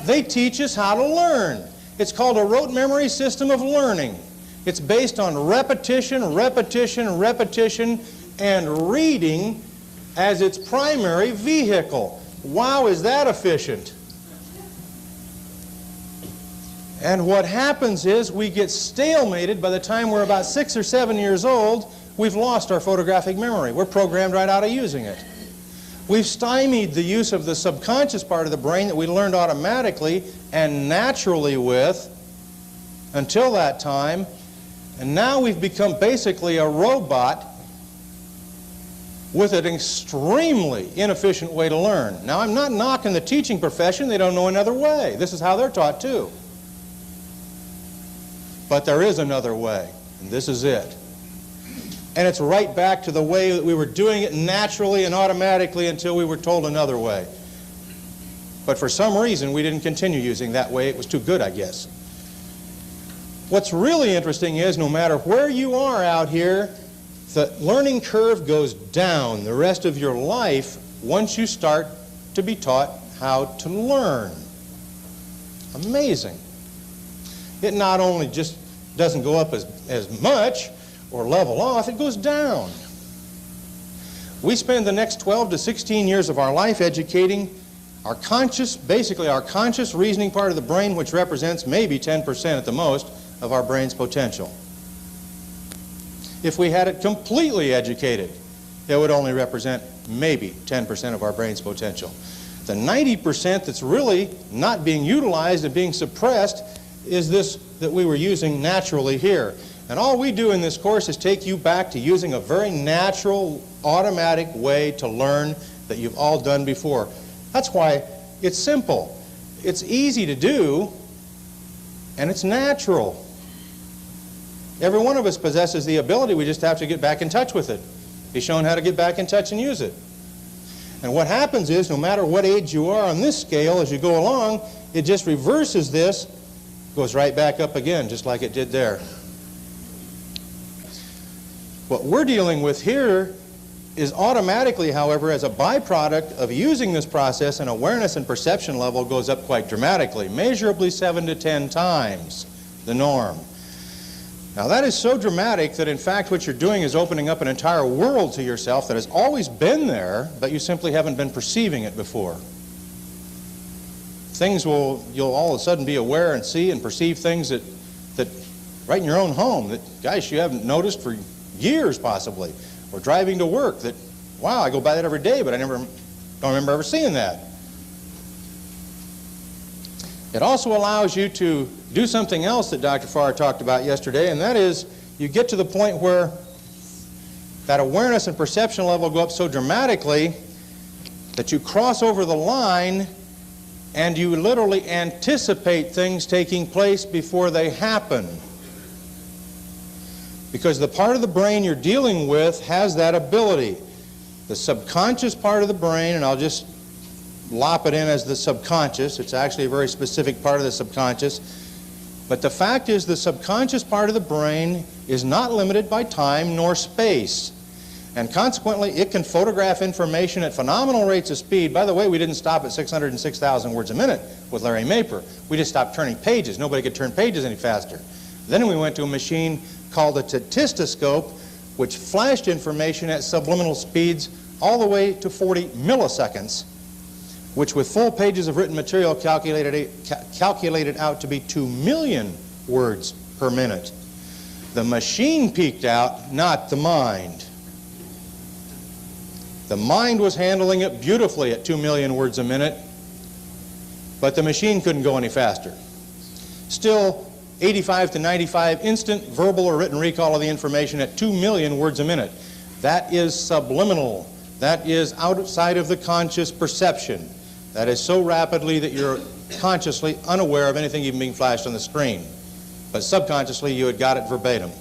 They teach us how to learn. It's called a rote memory system of learning. It's based on repetition, repetition, repetition, and reading as its primary vehicle. Wow, is that efficient? And what happens is we get stalemated by the time we're about 6 or 7 years old. We've lost our photographic memory. We're programmed right out of using it. We've stymied the use of the subconscious part of the brain that we learned automatically and naturally with until that time. And now we've become basically a robot with an extremely inefficient way to learn. Now, I'm not knocking the teaching profession. They don't know another way. This is how they're taught too. But there is another way, and this is it. And it's right back to the way that we were doing it naturally and automatically until we were told another way. But for some reason, we didn't continue using that way. It was too good, I guess. What's really interesting is no matter where you are out here, the learning curve goes down the rest of your life once you start to be taught how to learn. Amazing. It not only just doesn't go up as much or level off, it goes down. We spend the next 12 to 16 years of our life educating our conscious, basically our conscious reasoning part of the brain, which represents maybe 10% at the most of our brain's potential. If we had it completely educated, it would only represent maybe 10% of our brain's potential. The 90% that's really not being utilized and being suppressed is this that we were using naturally here. And all we do in this course is take you back to using a very natural, automatic way to learn that you've all done before. That's why it's simple. It's easy to do, and it's natural. Every one of us possesses the ability. We just have to get back in touch with it. Be shown how to get back in touch and use it. And what happens is, no matter what age you are on this scale, as you go along, it just reverses this, goes right back up again, just like it did there. What we're dealing with here is automatically, however, as a byproduct of using this process, an awareness and perception level goes up quite dramatically, measurably 7 to 10 times the norm. Now that is so dramatic that in fact what you're doing is opening up an entire world to yourself that has always been there, but you simply haven't been perceiving it before. You'll all of a sudden be aware and see and perceive things that right in your own home that, gosh, you haven't noticed for years possibly. Or driving to work that, wow, I go by that every day, but I don't remember ever seeing that. It also allows you to do something else that Dr. Farr talked about yesterday, and that is you get to the point where that awareness and perception level go up so dramatically that you cross over the line and you literally anticipate things taking place before they happen. Because the part of the brain you're dealing with has that ability. The subconscious part of the brain, and I'll just lop it in as the subconscious. It's actually a very specific part of the subconscious. But the fact is the subconscious part of the brain is not limited by time nor space. And consequently, it can photograph information at phenomenal rates of speed. By the way, we didn't stop at 606,000 words a minute with Larry Maper. We just stopped turning pages. Nobody could turn pages any faster. Then we went to a machine called a statistoscope, which flashed information at subliminal speeds all the way to 40 milliseconds, which with full pages of written material calculated out to be 2 million words per minute. The machine peaked out, not the mind. The mind was handling it beautifully at 2 million words a minute, but the machine couldn't go any faster. Still, 85 to 95 instant verbal or written recall of the information at 2 million words a minute. That is subliminal. That is outside of the conscious perception. That is so rapidly that you're consciously unaware of anything even being flashed on the screen. But subconsciously, you had got it verbatim.